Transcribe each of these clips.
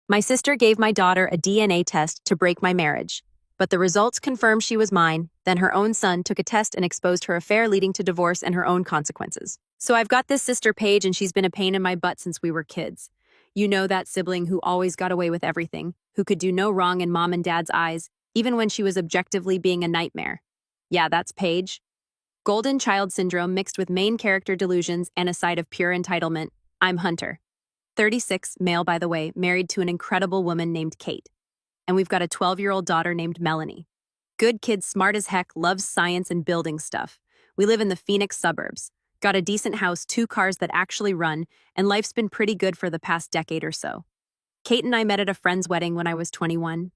My sister gave my daughter a DNA test to break my marriage, but the results confirmed she was mine. Then her own son took a test and exposed her affair, leading to divorce and her own consequences. So I've got this sister Paige, and she's been a pain in my butt since we were kids. You know, that sibling who always got away with everything, who could do no wrong in mom and dad's eyes, even when she was objectively being a nightmare. Yeah, that's Paige. Golden child syndrome mixed with main character delusions and a side of pure entitlement. I'm Hunter. 36, male by the way, married to an incredible woman named Kate. And we've got a 12-year-old daughter named Melanie. Good kid, smart as heck, loves science and building stuff. We live in the Phoenix suburbs. Got a decent house, 2 cars that actually run, and life's been pretty good for the past decade or so. Kate and I met at a friend's wedding when I was 21.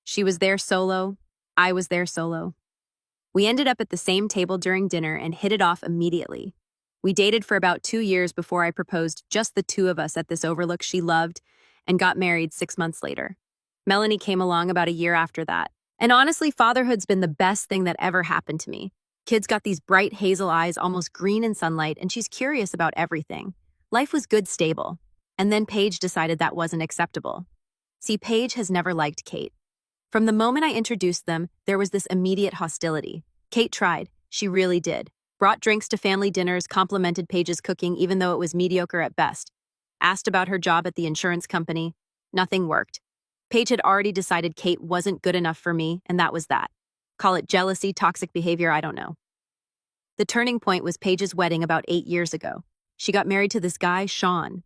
She was there solo. I was there solo. We ended up at the same table during dinner and hit it off immediately. We dated for about 2 years before I proposed, just the two of us at this overlook she loved, and got married 6 months later. Melanie came along about a year after that. And honestly, fatherhood's been the best thing that ever happened to me. Kid's got these bright hazel eyes, almost green in sunlight, and she's curious about everything. Life was good, stable. And then Paige decided that wasn't acceptable. See, Paige has never liked Kate. From the moment I introduced them, there was this immediate hostility. Kate tried. She really did. Brought drinks to family dinners, complimented Paige's cooking even though it was mediocre at best. Asked about her job at the insurance company. Nothing worked. Paige had already decided Kate wasn't good enough for me, and that was that. Call it jealousy, toxic behavior, I don't know. The turning point was Paige's wedding about 8 years ago. She got married to this guy, Sean.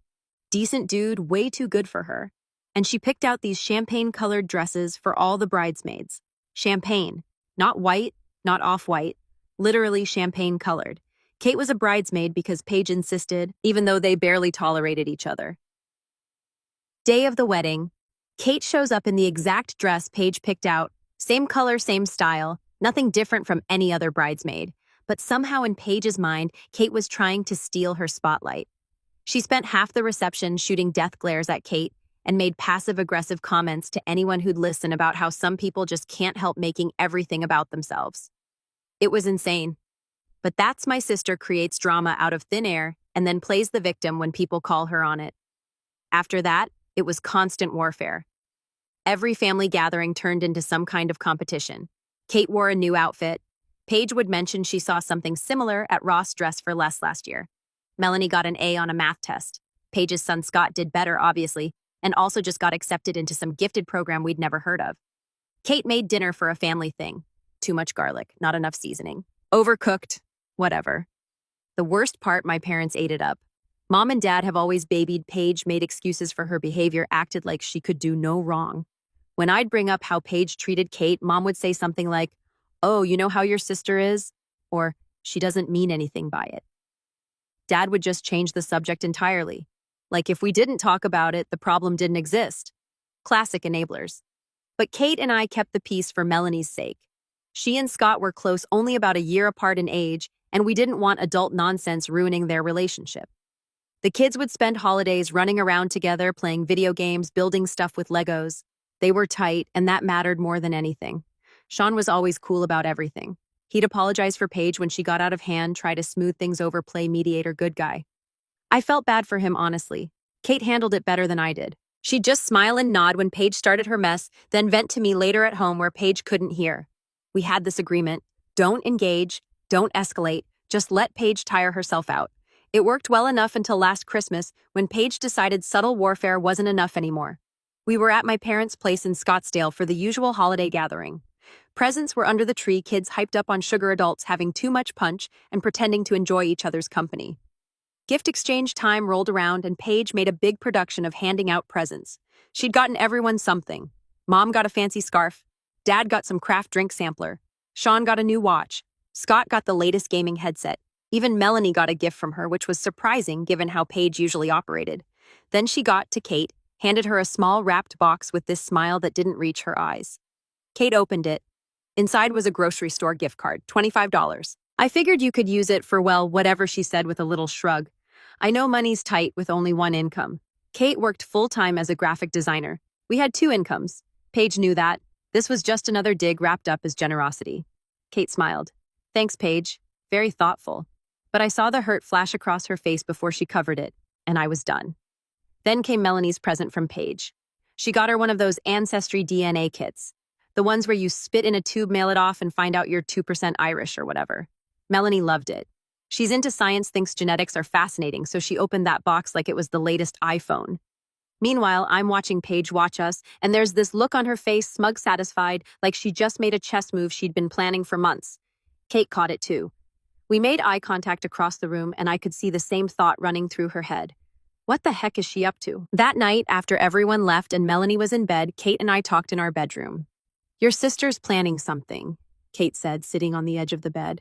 Decent dude, way too good for her. And she picked out these champagne-colored dresses for all the bridesmaids. Champagne. Not white, not off-white. Literally champagne-colored. Kate was a bridesmaid because Paige insisted, even though they barely tolerated each other. Day of the wedding, Kate shows up in the exact dress Paige picked out. Same color, same style. Nothing different from any other bridesmaid. But somehow in Paige's mind, Kate was trying to steal her spotlight. She spent half the reception shooting death glares at Kate and made passive-aggressive comments to anyone who'd listen about how some people just can't help making everything about themselves. It was insane. But that's my sister creates drama out of thin air and then plays the victim when people call her on it. After that, it was constant warfare. Every family gathering turned into some kind of competition. Kate wore a new outfit. Paige would mention she saw something similar at Ross Dress for Less last year. Melanie got an A on a math test. Paige's son Scott did better, obviously, and also just got accepted into some gifted program we'd never heard of. Kate made dinner for a family thing. Too much garlic, not enough seasoning. Overcooked, whatever. The worst part, my parents ate it up. Mom and Dad have always babied Paige, made excuses for her behavior, acted like she could do no wrong. When I'd bring up how Paige treated Kate, Mom would say something like, "Oh, you know how your sister is?" Or, "She doesn't mean anything by it." Dad would just change the subject entirely. Like if we didn't talk about it, the problem didn't exist. Classic enablers. But Kate and I kept the peace for Melanie's sake. She and Scott were close only about a year apart in age, and we didn't want adult nonsense ruining their relationship. The kids would spend holidays running around together, playing video games, building stuff with Legos. They were tight, and that mattered more than anything. Sean was always cool about everything. He'd apologize for Paige when she got out of hand, try to smooth things over, play mediator good guy. I felt bad for him, honestly. Kate handled it better than I did. She'd just smile and nod when Paige started her mess, then vent to me later at home where Paige couldn't hear. We had this agreement. Don't engage, don't escalate, just let Paige tire herself out. It worked well enough until last Christmas when Paige decided subtle warfare wasn't enough anymore. We were at my parents' place in Scottsdale for the usual holiday gathering. Presents were under the tree, kids hyped up on sugar, adults having too much punch and pretending to enjoy each other's company. Gift exchange time rolled around and Paige made a big production of handing out presents. She'd gotten everyone something. Mom got a fancy scarf. Dad got some craft drink sampler. Sean got a new watch. Scott got the latest gaming headset. Even Melanie got a gift from her, which was surprising given how Paige usually operated. Then she got to Kate, handed her a small wrapped box with this smile that didn't reach her eyes. Kate opened it. Inside was a grocery store gift card, $25. I figured you could use it for, well, whatever, she said with a little shrug. I know money's tight with only one income. Kate worked full-time as a graphic designer. We had 2 incomes. Paige knew that. This was just another dig wrapped up as generosity. Kate smiled. Thanks, Paige. Very thoughtful. But I saw the hurt flash across her face before she covered it, and I was done. Then came Melanie's present from Paige. She got her one of those Ancestry DNA kits, the ones where you spit in a tube, mail it off, and find out you're 2% Irish or whatever. Melanie loved it. She's into science, thinks genetics are fascinating, so she opened that box like it was the latest iPhone. Meanwhile, I'm watching Paige watch us, and there's this look on her face, smug satisfied, like she just made a chess move she'd been planning for months. Kate caught it too. We made eye contact across the room, and I could see the same thought running through her head. What the heck is she up to? That night, after everyone left and Melanie was in bed, Kate and I talked in our bedroom. Your sister's planning something, Kate said, sitting on the edge of the bed.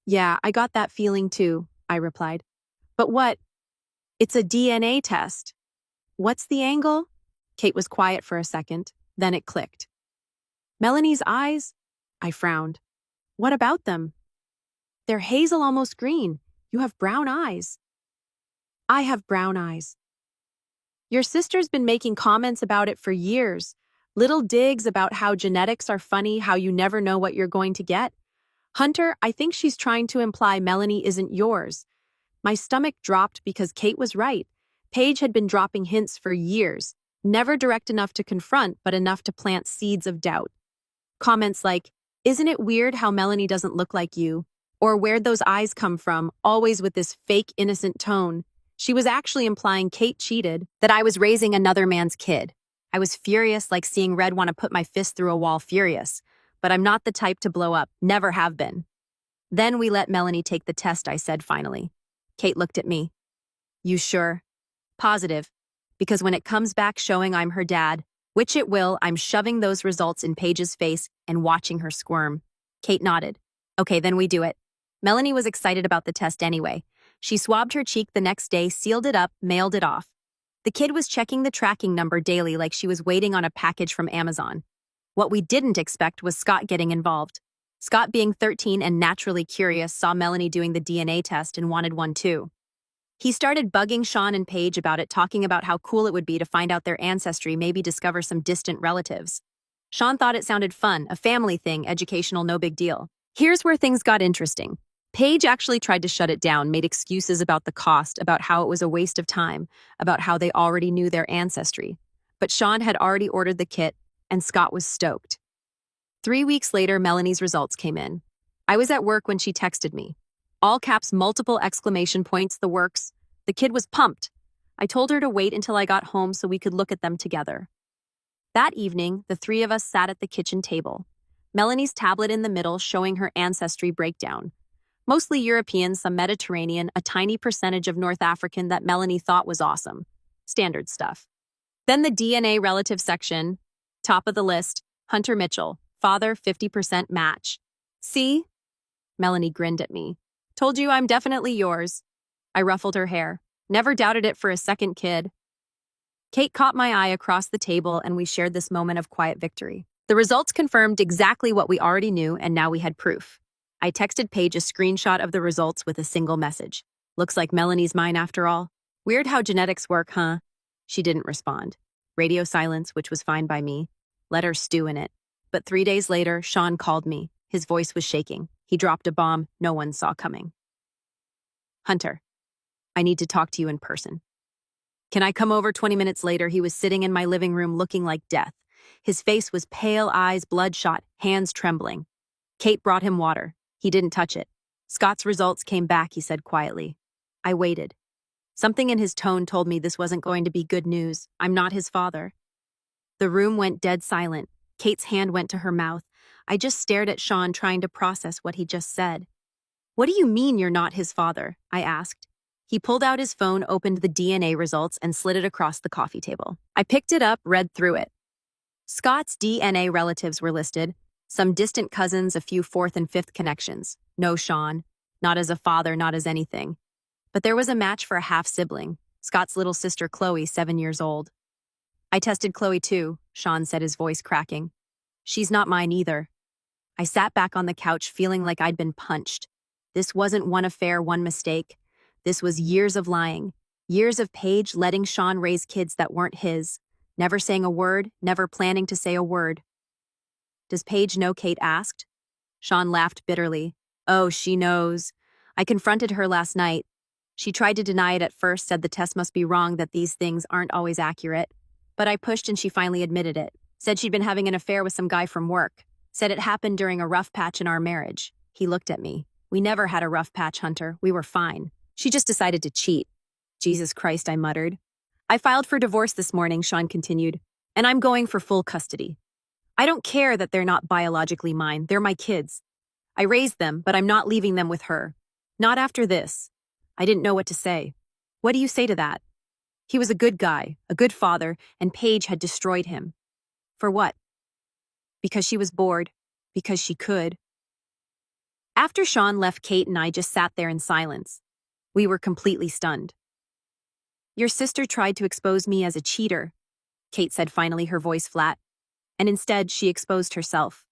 Yeah, I got that feeling too, I replied. But what? It's a DNA test. What's the angle? Kate was quiet for a second, then it clicked. Melanie's eyes? I frowned. What about them? They're hazel, almost green. You have brown eyes. I have brown eyes. Your sister's been making comments about it for years. Little digs about how genetics are funny, how you never know what you're going to get. Hunter, I think she's trying to imply Melanie isn't yours. My stomach dropped because Kate was right. Paige had been dropping hints for years, never direct enough to confront, but enough to plant seeds of doubt. Comments like, isn't it weird how Melanie doesn't look like you? Or where'd those eyes come from, always with this fake innocent tone. She was actually implying Kate cheated, that I was raising another man's kid. I was furious, like seeing red want to put my fist through a wall, furious. But I'm not the type to blow up, never have been. Then we let Melanie take the test, I said finally. Kate looked at me. You sure? Positive. Because when it comes back showing I'm her dad, which it will, I'm shoving those results in Paige's face and watching her squirm. Kate nodded. Okay, then we do it. Melanie was excited about the test anyway. She swabbed her cheek the next day, sealed it up, mailed it off. The kid was checking the tracking number daily like she was waiting on a package from Amazon. What we didn't expect was Scott getting involved. Scott, being 13 and naturally curious, saw Melanie doing the DNA test and wanted one too. He started bugging Sean and Paige about it, talking about how cool it would be to find out their ancestry, maybe discover some distant relatives. Sean thought it sounded fun, a family thing, educational, no big deal. Here's where things got interesting. Paige actually tried to shut it down, made excuses about the cost, about how it was a waste of time, about how they already knew their ancestry. But Sean had already ordered the kit, and Scott was stoked. 3 weeks later, Melanie's results came in. I was at work when she texted me. All caps, multiple exclamation points, the works. The kid was pumped. I told her to wait until I got home so we could look at them together. That evening, the three of us sat at the kitchen table. Melanie's tablet in the middle, showing her ancestry breakdown. Mostly European, some Mediterranean, a tiny percentage of North African that Melanie thought was awesome. Standard stuff. Then the DNA relative section. Top of the list, Hunter Mitchell, father, 50% match. See? Melanie grinned at me. Told you I'm definitely yours. I ruffled her hair. Never doubted it for a second, kid. Kate caught my eye across the table and we shared this moment of quiet victory. The results confirmed exactly what we already knew, and now we had proof. I texted Paige a screenshot of the results with a single message. Looks like Melanie's mine after all. Weird how genetics work, huh? She didn't respond. Radio silence, which was fine by me. Let her stew in it. But 3 days later, Sean called me. His voice was shaking. He dropped a bomb no one saw coming. Hunter, I need to talk to you in person. Can I come over? 20 minutes later, he was sitting in my living room looking like death. His face was pale, eyes bloodshot, hands trembling. Kate brought him water. He didn't touch it. Scott's results came back, he said quietly. I waited. Something in his tone told me this wasn't going to be good news. I'm not his father. The room went dead silent. Kate's hand went to her mouth. I just stared at Sean, trying to process what he just said. What do you mean you're not his father? I asked. He pulled out his phone, opened the DNA results, and slid it across the coffee table. I picked it up, read through it. Scott's DNA relatives were listed. Some distant cousins, a few fourth and fifth connections. No Sean. Not as a father, not as anything. But there was a match for a half-sibling. Scott's little sister Chloe, 7 years old. I tested Chloe too, Sean said, his voice cracking. She's not mine either. I sat back on the couch feeling like I'd been punched. This wasn't one affair, one mistake. This was years of lying. Years of Paige letting Sean raise kids that weren't his. Never saying a word, never planning to say a word. Does Paige know? Kate asked. Sean laughed bitterly. Oh, she knows. I confronted her last night. She tried to deny it at first, said the test must be wrong, that these things aren't always accurate. But I pushed and she finally admitted it. Said she'd been having an affair with some guy from work. Said it happened during a rough patch in our marriage. He looked at me. We never had a rough patch, Hunter. We were fine. She just decided to cheat. Jesus Christ, I muttered. I filed for divorce this morning, Sean continued, and I'm going for full custody. I don't care that they're not biologically mine. They're my kids. I raised them, but I'm not leaving them with her. Not after this. I didn't know what to say. What do you say to that? He was a good guy, a good father, and Paige had destroyed him. For what? Because she was bored. Because she could. After Sean left, Kate and I just sat there in silence. We were completely stunned. Your sister tried to expose me as a cheater, Kate said finally, her voice flat. And instead, she exposed herself.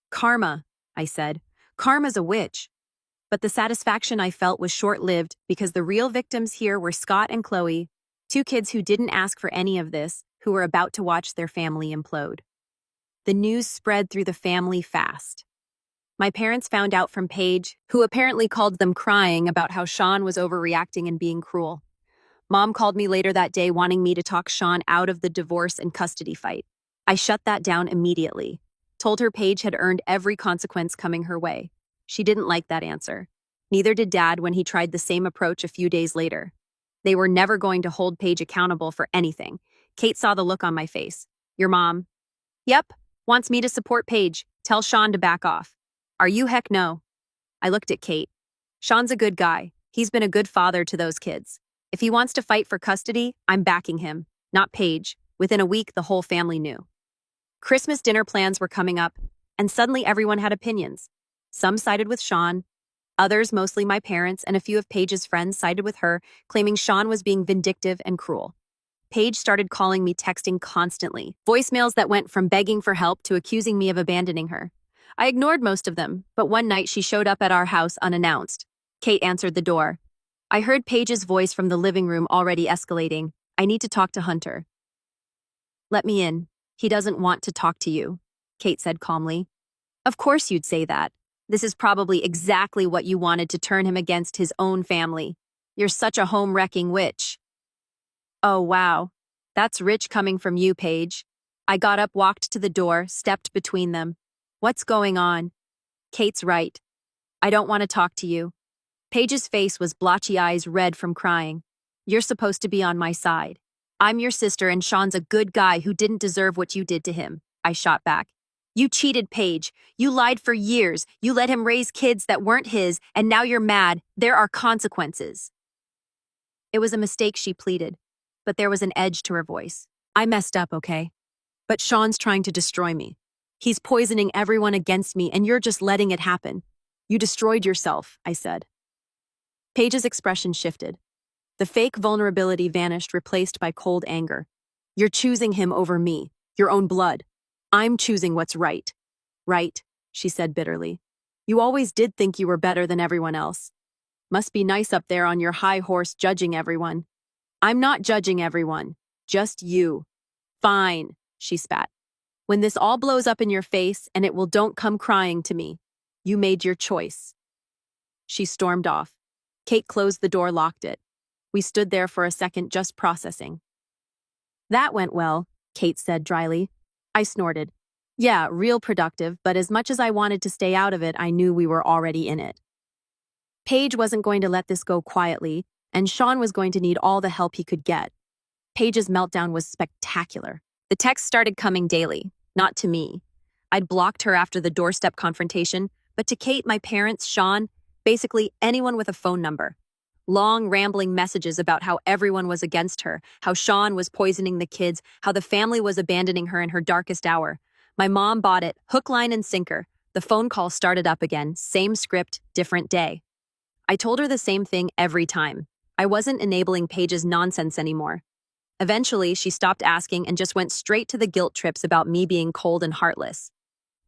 Karma, I said. Karma's a witch. But the satisfaction I felt was short-lived because the real victims here were Scott and Chloe, two kids who didn't ask for any of this, who were about to watch their family implode. The news spread through the family fast. My parents found out from Paige, who apparently called them crying about how Sean was overreacting and being cruel. Mom called me later that day wanting me to talk Sean out of the divorce and custody fight. I shut that down immediately. Told her Paige had earned every consequence coming her way. She didn't like that answer. Neither did Dad when he tried the same approach a few days later. They were never going to hold Paige accountable for anything. Kate saw the look on my face. Your mom? Yep. Wants me to support Paige. Tell Sean to back off. Are you? Heck no. I looked at Kate. Sean's a good guy. He's been a good father to those kids. If he wants to fight for custody, I'm backing him, not Paige. Within a week, the whole family knew. Christmas dinner plans were coming up, and suddenly everyone had opinions. Some sided with Sean. Others, mostly my parents and a few of Paige's friends, sided with her, claiming Sean was being vindictive and cruel. Paige started calling me, texting constantly, voicemails that went from begging for help to accusing me of abandoning her. I ignored most of them, but one night she showed up at our house unannounced. Kate answered the door. I heard Paige's voice from the living room already escalating. I need to talk to Hunter. Let me in. He doesn't want to talk to you, Kate said calmly. Of course you'd say that. This is probably exactly what you wanted to turn him against his own family. You're such a home-wrecking witch. Oh, wow. That's rich coming from you, Paige. I got up, walked to the door, stepped between them. What's going on? Kate's right. I don't want to talk to you. Paige's face was blotchy, eyes red from crying. You're supposed to be on my side. I'm your sister and Sean's a good guy who didn't deserve what you did to him, I shot back. You cheated, Paige. You lied for years. You let him raise kids that weren't his, and now you're mad. There are consequences. It was a mistake, she pleaded, but there was an edge to her voice. I messed up, okay? But Sean's trying to destroy me. He's poisoning everyone against me, and you're just letting it happen. You destroyed yourself, I said. Paige's expression shifted. The fake vulnerability vanished, replaced by cold anger. You're choosing him over me, your own blood. I'm choosing what's right. Right, she said bitterly. You always did think you were better than everyone else. Must be nice up there on your high horse judging everyone. I'm not judging everyone, just you. Fine, she spat. When this all blows up in your face, and it will, don't come crying to me. You made your choice. She stormed off. Kate closed the door, locked it. We stood there for a second, just processing. That went well, Kate said dryly. I snorted. Yeah, real productive, but as much as I wanted to stay out of it, I knew we were already in it. Paige wasn't going to let this go quietly, and Sean was going to need all the help he could get. Paige's meltdown was spectacular. The texts started coming daily, not to me. I'd blocked her after the doorstep confrontation, but to Kate, my parents, Sean, basically anyone with a phone number. Long, rambling messages about how everyone was against her, how Sean was poisoning the kids, how the family was abandoning her in her darkest hour. My mom bought it, hook, line, and sinker. The phone call started up again, same script, different day. I told her the same thing every time. I wasn't enabling Paige's nonsense anymore. Eventually, she stopped asking and just went straight to the guilt trips about me being cold and heartless.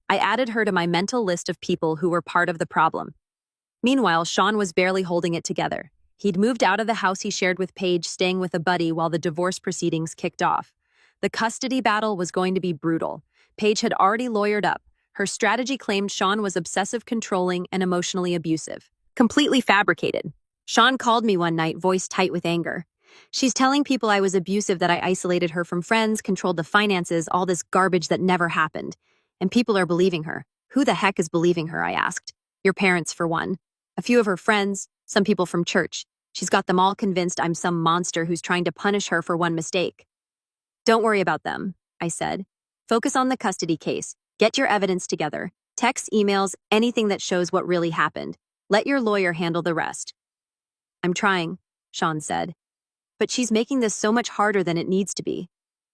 I added her to my mental list of people who were part of the problem. Meanwhile, Sean was barely holding it together. He'd moved out of the house he shared with Paige, staying with a buddy while the divorce proceedings kicked off. The custody battle was going to be brutal. Paige had already lawyered up. Her strategy claimed Sean was obsessive, controlling, and emotionally abusive. Completely fabricated. Sean called me one night, voice tight with anger. She's telling people I was abusive, that I isolated her from friends, controlled the finances, all this garbage that never happened. And people are believing her. Who the heck is believing her, I asked. Your parents, for one. A few of her friends, some people from church. She's got them all convinced I'm some monster who's trying to punish her for one mistake. Don't worry about them, I said. Focus on the custody case. Get your evidence together. Texts, emails, anything that shows what really happened. Let your lawyer handle the rest. I'm trying, Sean said. But she's making this so much harder than it needs to be.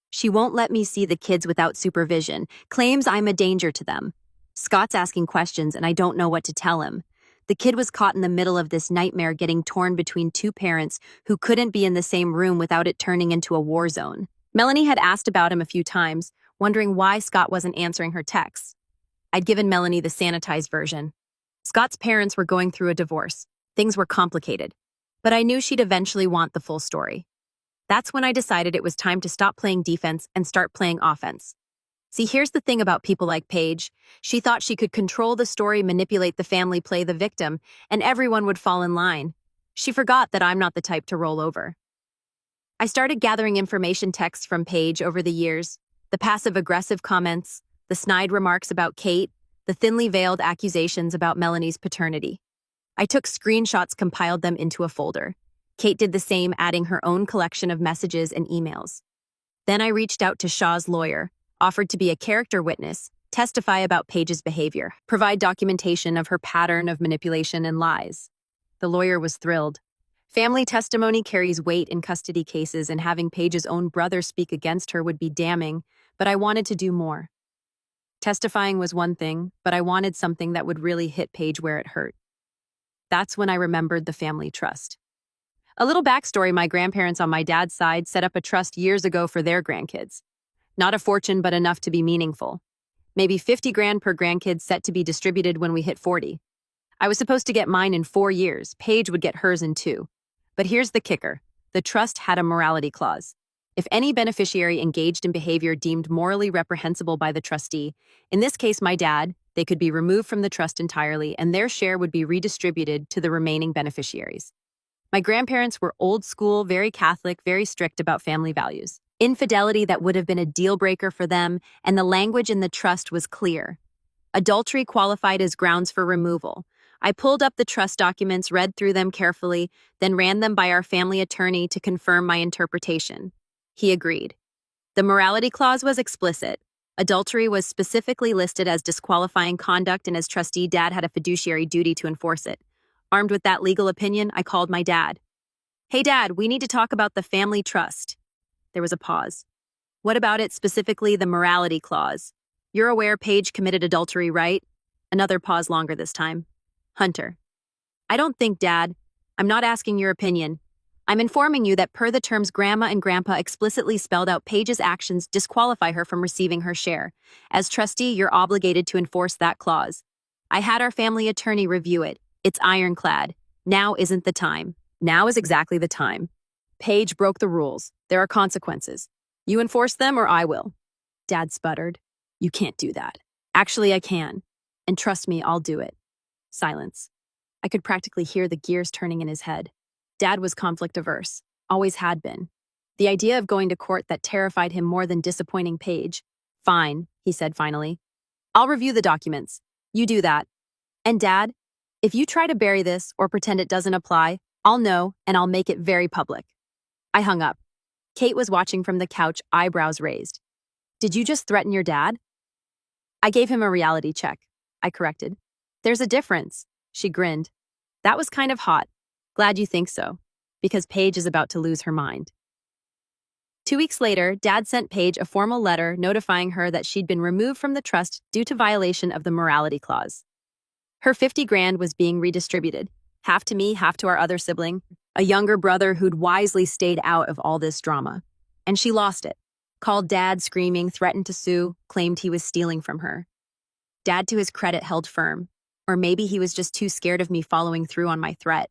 She won't let me see the kids without supervision, claims I'm a danger to them. Scott's asking questions and I don't know what to tell him. The kid was caught in the middle of this nightmare, getting torn between two parents who couldn't be in the same room without it turning into a war zone. Melanie had asked about him a few times, wondering why Scott wasn't answering her texts. I'd given Melanie the sanitized version. Scott's parents were going through a divorce. Things were complicated. But I knew she'd eventually want the full story. That's when I decided it was time to stop playing defense and start playing offense. See, here's the thing about people like Paige. She thought she could control the story, manipulate the family, play the victim, and everyone would fall in line. She forgot that I'm not the type to roll over. I started gathering information texts from Paige over the years, the passive-aggressive comments, the snide remarks about Kate, the thinly veiled accusations about Melanie's paternity. I took screenshots, compiled them into a folder. Kate did the same, adding her own collection of messages and emails. Then I reached out to Shaw's lawyer, offered to be a character witness, testify about Paige's behavior, provide documentation of her pattern of manipulation and lies. The lawyer was thrilled. Family testimony carries weight in custody cases, and having Paige's own brother speak against her would be damning, but I wanted to do more. Testifying was one thing, but I wanted something that would really hit Paige where it hurt. That's when I remembered the family trust. A little backstory: my grandparents on my dad's side set up a trust years ago for their grandkids. Not a fortune, but enough to be meaningful. Maybe 50 grand per grandkid, set to be distributed when we hit 40. I was supposed to get mine in 4 years. Paige would get hers in 2. But here's the kicker. The trust had a morality clause. If any beneficiary engaged in behavior deemed morally reprehensible by the trustee, in this case my dad, they could be removed from the trust entirely and their share would be redistributed to the remaining beneficiaries. My grandparents were old school, very Catholic, very strict about family values. Infidelity that would have been a deal breaker for them, and the language in the trust was clear. Adultery qualified as grounds for removal. I pulled up the trust documents, read through them carefully, then ran them by our family attorney to confirm my interpretation. He agreed. The morality clause was explicit. Adultery was specifically listed as disqualifying conduct, and as trustee, Dad had a fiduciary duty to enforce it. Armed with that legal opinion, I called my dad. Hey, Dad, we need to talk about the family trust. There was a pause. What about it, specifically the morality clause? You're aware Paige committed adultery, right? Another pause, longer this time. Hunter. I don't think, Dad. I'm not asking your opinion. I'm informing you that per the terms Grandma and Grandpa explicitly spelled out, Paige's actions disqualify her from receiving her share. As trustee, you're obligated to enforce that clause. I had our family attorney review it. It's ironclad. Now isn't the time. Now is exactly the time. Paige broke the rules. There are consequences. You enforce them or I will. Dad sputtered. You can't do that. Actually, I can. And trust me, I'll do it. Silence. I could practically hear the gears turning in his head. Dad was conflict averse. Always had been. The idea of going to court that terrified him more than disappointing Paige. Fine, he said finally. I'll review the documents. You do that. And Dad, if you try to bury this or pretend it doesn't apply, I'll know and I'll make it very public. I hung up. Kate was watching from the couch, eyebrows raised. Did you just threaten your dad? I gave him a reality check, I corrected. There's a difference. She grinned. That was kind of hot. Glad you think so. Because Paige is about to lose her mind. 2 weeks later, Dad sent Paige a formal letter notifying her that she'd been removed from the trust due to violation of the morality clause. Her 50 grand was being redistributed, half to me, half to our other sibling, a younger brother who'd wisely stayed out of all this drama. And she lost it. Called Dad screaming, threatened to sue, claimed he was stealing from her. Dad, to his credit, held firm. Or maybe he was just too scared of me following through on my threat.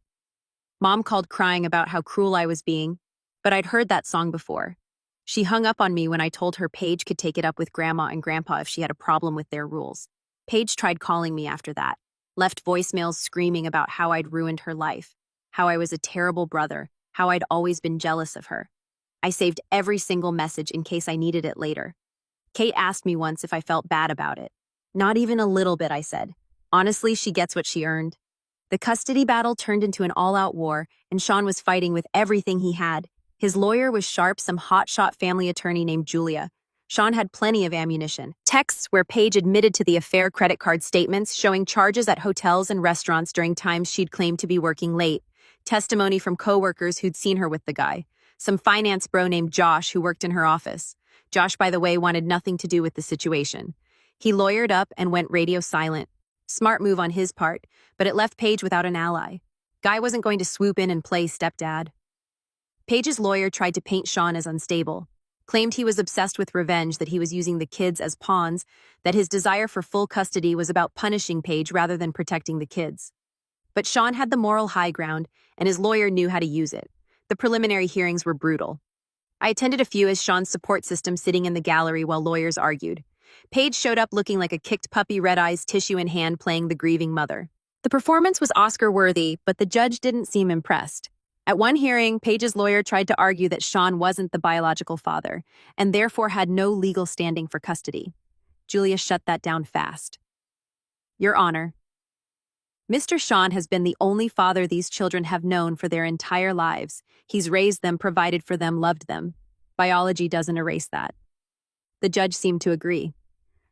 Mom called crying about how cruel I was being, but I'd heard that song before. She hung up on me when I told her Paige could take it up with Grandma and Grandpa if she had a problem with their rules. Paige tried calling me after that, left voicemails screaming about how I'd ruined her life, how I was a terrible brother, how I'd always been jealous of her. I saved every single message in case I needed it later. Kate asked me once if I felt bad about it. Not even a little bit, I said. Honestly, she gets what she earned. The custody battle turned into an all-out war, and Sean was fighting with everything he had. His lawyer was sharp, some hotshot family attorney named Julia. Sean had plenty of ammunition. Texts where Paige admitted to the affair, credit card statements showing charges at hotels and restaurants during times she'd claimed to be working late. Testimony from coworkers who'd seen her with the guy. Some finance bro named Josh who worked in her office. Josh, by the way, wanted nothing to do with the situation. He lawyered up and went radio silent. Smart move on his part, but it left Paige without an ally. Guy wasn't going to swoop in and play stepdad. Paige's lawyer tried to paint Sean as unstable, claimed he was obsessed with revenge, that he was using the kids as pawns, that his desire for full custody was about punishing Paige rather than protecting the kids. But Sean had the moral high ground, and his lawyer knew how to use it. The preliminary hearings were brutal. I attended a few as Sean's support system sitting in the gallery while lawyers argued. Paige showed up looking like a kicked puppy, red eyes, tissue in hand, playing the grieving mother. The performance was Oscar-worthy, but the judge didn't seem impressed. At one hearing, Paige's lawyer tried to argue that Sean wasn't the biological father, and therefore had no legal standing for custody. Julia shut that down fast. Your Honor, Mr. Sean has been the only father these children have known for their entire lives. He's raised them, provided for them, loved them. Biology doesn't erase that. The judge seemed to agree.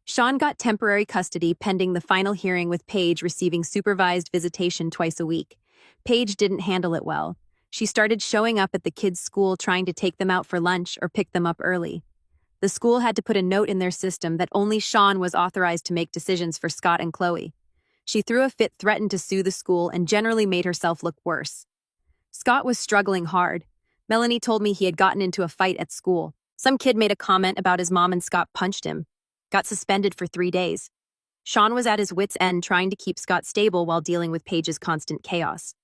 Sean got temporary custody pending the final hearing, with Paige receiving supervised visitation twice a week. Paige didn't handle it well. She started showing up at the kids' school, trying to take them out for lunch or pick them up early. The school had to put a note in their system that only Sean was authorized to make decisions for Scott and Chloe. She threw a fit, threatened to sue the school, and generally made herself look worse. Scott was struggling hard. Melanie told me he had gotten into a fight at school. Some kid made a comment about his mom and Scott punched him. Got suspended for 3 days. Sean was at his wit's end, trying to keep Scott stable while dealing with Paige's constant chaos.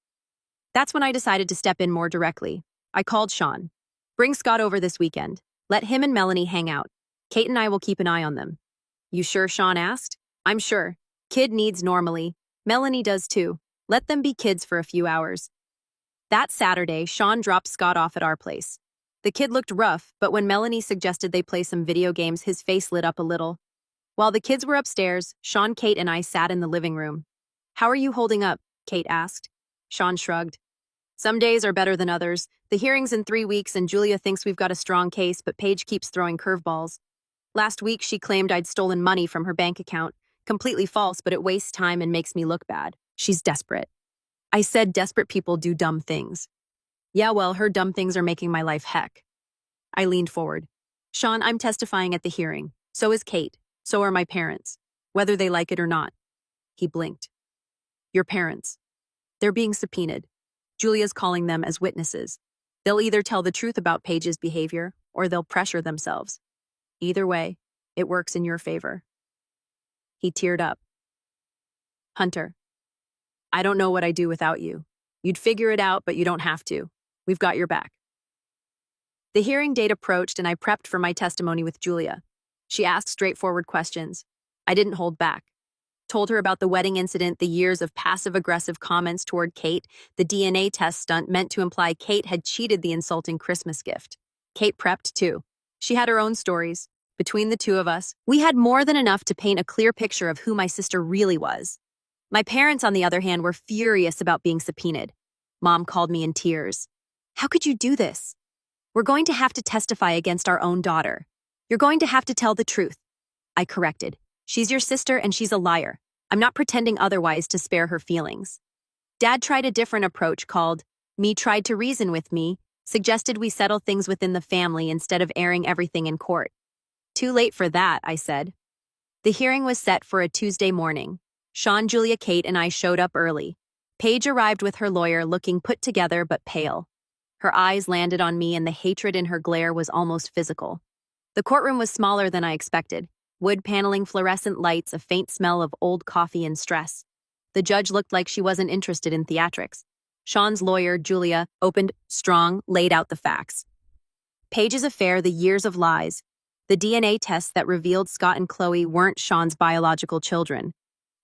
That's when I decided to step in more directly. I called Sean. Bring Scott over this weekend. Let him and Melanie hang out. Kate and I will keep an eye on them. You sure? Sean asked. I'm sure. Kid needs normally. Melanie does too. Let them be kids for a few hours. That Saturday, Sean dropped Scott off at our place. The kid looked rough, but when Melanie suggested they play some video games, his face lit up a little. While the kids were upstairs, Sean, Kate, and I sat in the living room. How are you holding up? Kate asked. Sean shrugged. Some days are better than others. The hearing's in 3 weeks, and Julia thinks we've got a strong case, but Paige keeps throwing curveballs. Last week, she claimed I'd stolen money from her bank account. Completely false, but it wastes time and makes me look bad. She's desperate. I said desperate people do dumb things. Yeah, well, her dumb things are making my life heck. I leaned forward. Sean, I'm testifying at the hearing. So is Kate. So are my parents. Whether they like it or not. He blinked. Your parents. They're being subpoenaed. Julia's calling them as witnesses. They'll either tell the truth about Paige's behavior, or they'll pressure themselves. Either way, it works in your favor. He teared up. Hunter, I don't know what I'd do without you. You'd figure it out, but you don't have to. We've got your back. The hearing date approached, and I prepped for my testimony with Julia. She asked straightforward questions. I didn't hold back. Told her about the wedding incident, the years of passive-aggressive comments toward Kate, the DNA test stunt meant to imply Kate had cheated the insulting Christmas gift. Kate prepped, too. She had her own stories. Between the two of us, we had more than enough to paint a clear picture of who my sister really was. My parents, on the other hand, were furious about being subpoenaed. Mom called me in tears. How could you do this? We're going to have to testify against our own daughter. You're going to have to tell the truth. I corrected. She's your sister and she's a liar. I'm not pretending otherwise to spare her feelings. Dad tried a different approach called Me Tried to Reason with Me, suggested we settle things within the family instead of airing everything in court. Too late for that, I said. The hearing was set for a Tuesday morning. Sean, Julia, Kate, and I showed up early. Paige arrived with her lawyer, looking put together but pale. Her eyes landed on me, and the hatred in her glare was almost physical. The courtroom was smaller than I expected. Wood paneling, fluorescent lights, a faint smell of old coffee and stress. The judge looked like she wasn't interested in theatrics. Sean's lawyer, Julia, opened strong, laid out the facts. Paige's affair, the years of lies. The DNA tests that revealed Scott and Chloe weren't Sean's biological children.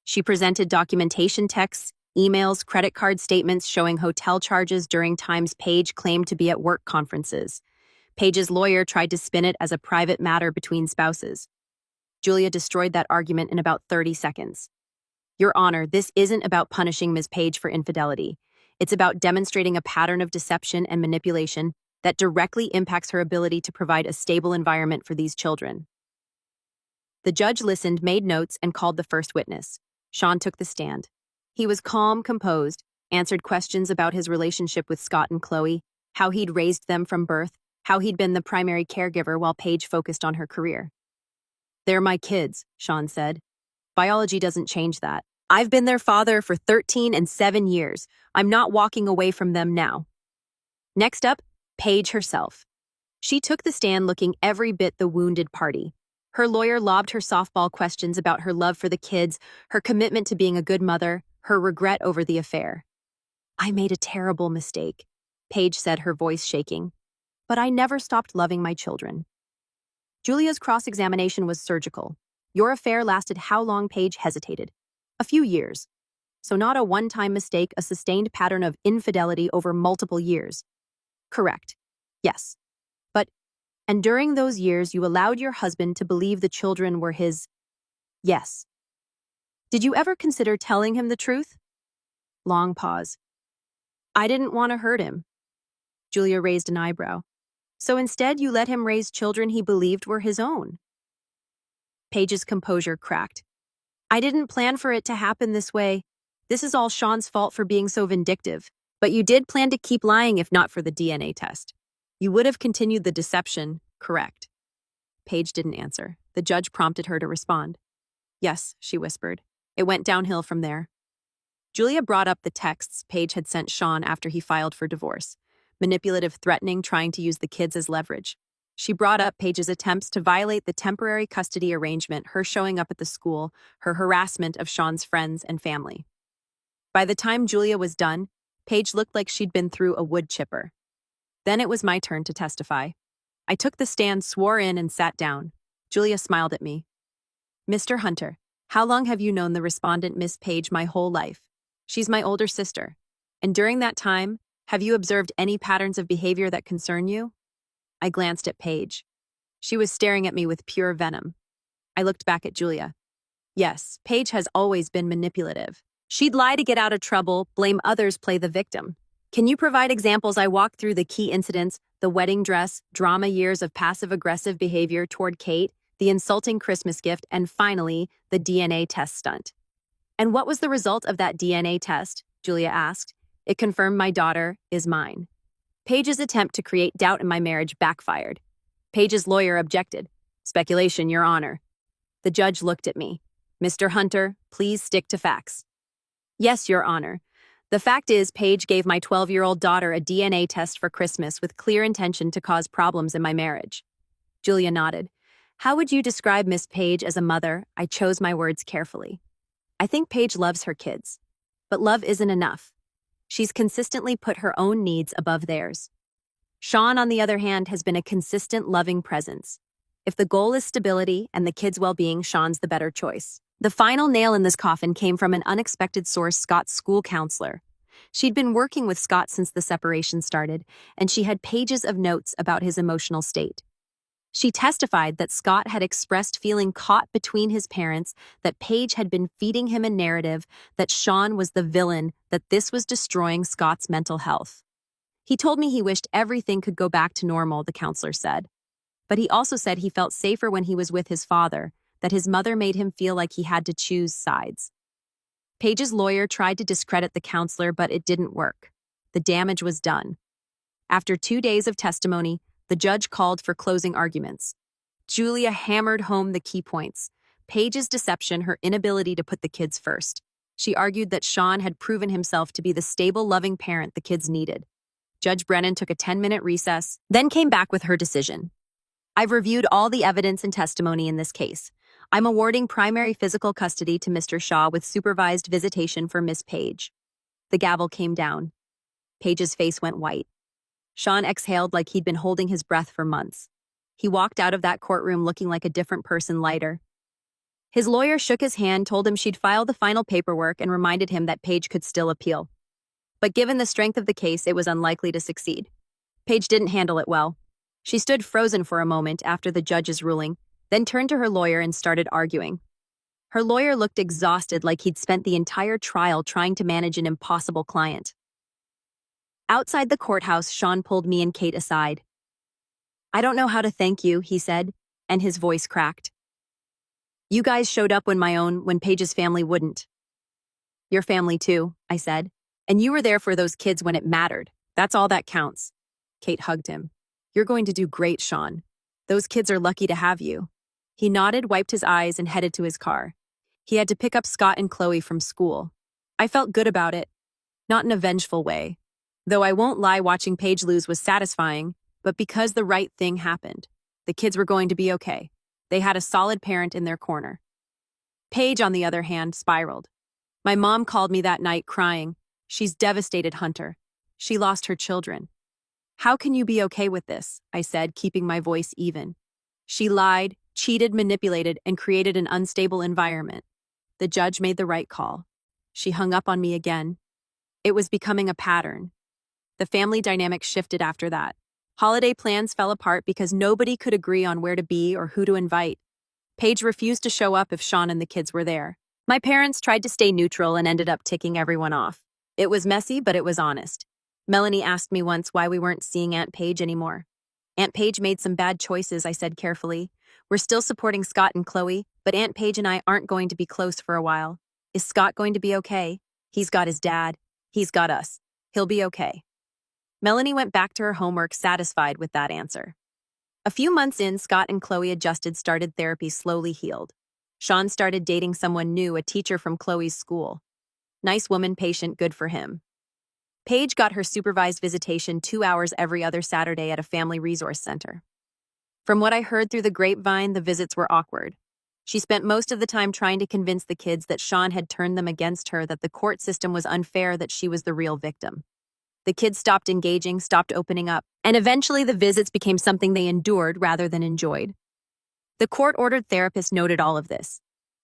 She presented documentation texts, Emails, credit card statements showing hotel charges during times Paige claimed to be at work conferences. Paige's lawyer tried to spin it as a private matter between spouses. Julia destroyed that argument in about 30 seconds. Your Honor, this isn't about punishing Ms. Page for infidelity. It's about demonstrating a pattern of deception and manipulation that directly impacts her ability to provide a stable environment for these children. The judge listened, made notes, and called the first witness. Sean took the stand. He was calm, composed, answered questions about his relationship with Scott and Chloe, how he'd raised them from birth, how he'd been the primary caregiver while Paige focused on her career. They're my kids, Sean said. Biology doesn't change that. I've been their father for 13 and 7 years. I'm not walking away from them now. Next up, Paige herself. She took the stand looking every bit the wounded party. Her lawyer lobbed her softball questions about her love for the kids, her commitment to being a good mother, her regret over the affair. I made a terrible mistake, Paige said, her voice shaking. But I never stopped loving my children. Julia's cross-examination was surgical. Your affair lasted how long? Paige hesitated. A few years. So not a one-time mistake, a sustained pattern of infidelity over multiple years. Correct. Yes. And during those years, you allowed your husband to believe the children were his. Yes. Did you ever consider telling him the truth? Long pause. I didn't want to hurt him. Julia raised an eyebrow. So instead, you let him raise children he believed were his own. Paige's composure cracked. I didn't plan for it to happen this way. This is all Sean's fault for being so vindictive. But you did plan to keep lying if not for the DNA test. You would have continued the deception, correct? Paige didn't answer. The judge prompted her to respond. Yes, she whispered. It went downhill from there. Julia brought up the texts Paige had sent Sean after he filed for divorce. Manipulative, threatening, trying to use the kids as leverage. She brought up Paige's attempts to violate the temporary custody arrangement, her showing up at the school, her harassment of Sean's friends and family. By the time Julia was done, Paige looked like she'd been through a wood chipper. Then it was my turn to testify. I took the stand, swore in, and sat down. Julia smiled at me. Mr. Hunter, how long have you known the respondent, Miss Paige? My whole life. She's my older sister. And during that time, have you observed any patterns of behavior that concern you? I glanced at Paige. She was staring at me with pure venom. I looked back at Julia. Yes, Paige has always been manipulative. She'd lie to get out of trouble, blame others, play the victim. Can you provide examples? I walked through the key incidents, the wedding dress, drama years of passive-aggressive behavior toward Kate, the insulting Christmas gift, and finally, the DNA test stunt. And what was the result of that DNA test? Julia asked. It confirmed my daughter is mine. Paige's attempt to create doubt in my marriage backfired. Paige's lawyer objected. Speculation, Your Honor. The judge looked at me. Mr. Hunter, please stick to facts. Yes, Your Honor. The fact is, Paige gave my 12-year-old daughter a DNA test for Christmas with clear intention to cause problems in my marriage. Julia nodded. How would you describe Miss Paige as a mother? I chose my words carefully. I think Paige loves her kids. But love isn't enough. She's consistently put her own needs above theirs. Sean, on the other hand, has been a consistent, loving presence. If the goal is stability and the kids' well-being, Sean's the better choice. The final nail in this coffin came from an unexpected source, Scott's school counselor. She'd been working with Scott since the separation started, and she had pages of notes about his emotional state. She testified that Scott had expressed feeling caught between his parents, that Paige had been feeding him a narrative, that Sean was the villain, that this was destroying Scott's mental health. He told me he wished everything could go back to normal, the counselor said. But he also said he felt safer when he was with his father, that his mother made him feel like he had to choose sides. Paige's lawyer tried to discredit the counselor, but it didn't work. The damage was done. After 2 days of testimony, the judge called for closing arguments. Julia hammered home the key points. Paige's deception, her inability to put the kids first. She argued that Sean had proven himself to be the stable, loving parent the kids needed. Judge Brennan took a 10-minute recess, then came back with her decision. I've reviewed all the evidence and testimony in this case. I'm awarding primary physical custody to Mr. Shaw with supervised visitation for Miss Paige. The gavel came down. Paige's face went white. Sean exhaled like he'd been holding his breath for months. He walked out of that courtroom looking like a different person, lighter. His lawyer shook his hand, told him she'd file the final paperwork, and reminded him that Paige could still appeal. But given the strength of the case, it was unlikely to succeed. Paige didn't handle it well. She stood frozen for a moment after the judge's ruling, then turned to her lawyer and started arguing. Her lawyer looked exhausted, like he'd spent the entire trial trying to manage an impossible client. Outside the courthouse, Sean pulled me and Kate aside. "I don't know how to thank you," he said, and his voice cracked. "You guys showed up when Paige's family wouldn't." "Your family too," I said. "And you were there for those kids when it mattered. That's all that counts." Kate hugged him. "You're going to do great, Sean. Those kids are lucky to have you." He nodded, wiped his eyes, and headed to his car. He had to pick up Scott and Chloe from school. I felt good about it. Not in a vengeful way. Though I won't lie, watching Paige lose was satisfying, but because the right thing happened. The kids were going to be okay. They had a solid parent in their corner. Paige, on the other hand, spiraled. My mom called me that night crying. "She's devastated, Hunter. She lost her children." "How can you be okay with this?" I said, keeping my voice even. "She lied, cheated, manipulated, and created an unstable environment. The judge made the right call." She hung up on me again. It was becoming a pattern. The family dynamic shifted after that. Holiday plans fell apart because nobody could agree on where to be or who to invite. Paige refused to show up if Sean and the kids were there. My parents tried to stay neutral and ended up ticking everyone off. It was messy, but it was honest. Melanie asked me once why we weren't seeing Aunt Paige anymore. "Aunt Paige made some bad choices," I said carefully. "We're still supporting Scott and Chloe, but Aunt Paige and I aren't going to be close for a while. Is Scott going to be okay? He's got his dad. He's got us. He'll be okay." Melanie went back to her homework, satisfied with that answer. A few months in, Scott and Chloe adjusted, started therapy, slowly healed. Sean started dating someone new, a teacher from Chloe's school. Nice woman, patient, good for him. Paige got her supervised visitation 2 hours every other Saturday at a family resource center. From what I heard through the grapevine, the visits were awkward. She spent most of the time trying to convince the kids that Sean had turned them against her, that the court system was unfair, that she was the real victim. The kids stopped engaging, stopped opening up, and eventually the visits became something they endured rather than enjoyed. The court-ordered therapist noted all of this,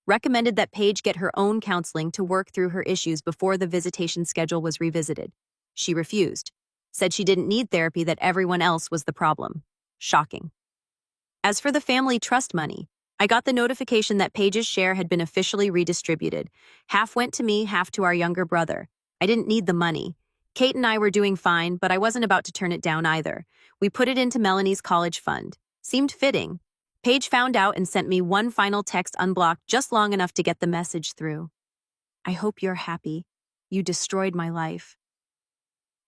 recommended that Paige get her own counseling to work through her issues before the visitation schedule was revisited. She refused, said she didn't need therapy, that everyone else was the problem. Shocking. As for the family trust money, I got the notification that Paige's share had been officially redistributed. Half went to me, half to our younger brother. I didn't need the money. Kate and I were doing fine, but I wasn't about to turn it down either. We put it into Melanie's college fund. Seemed fitting. Paige found out and sent me one final text unblocked, just long enough to get the message through. "I hope you're happy. You destroyed my life."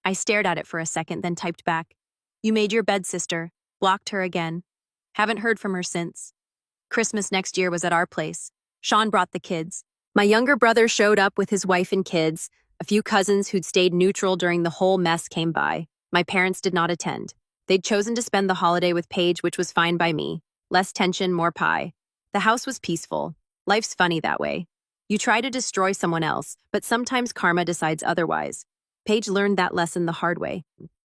I stared at it for a second, then typed back, "You made your bed, sister." Blocked her again. Haven't heard from her since. Christmas next year was at our place. Sean brought the kids. My younger brother showed up with his wife and kids. A few cousins who'd stayed neutral during the whole mess came by. My parents did not attend. They'd chosen to spend the holiday with Paige, which was fine by me. Less tension, more pie. The house was peaceful. Life's funny that way. You try to destroy someone else, but sometimes karma decides otherwise. Paige learned that lesson the hard way.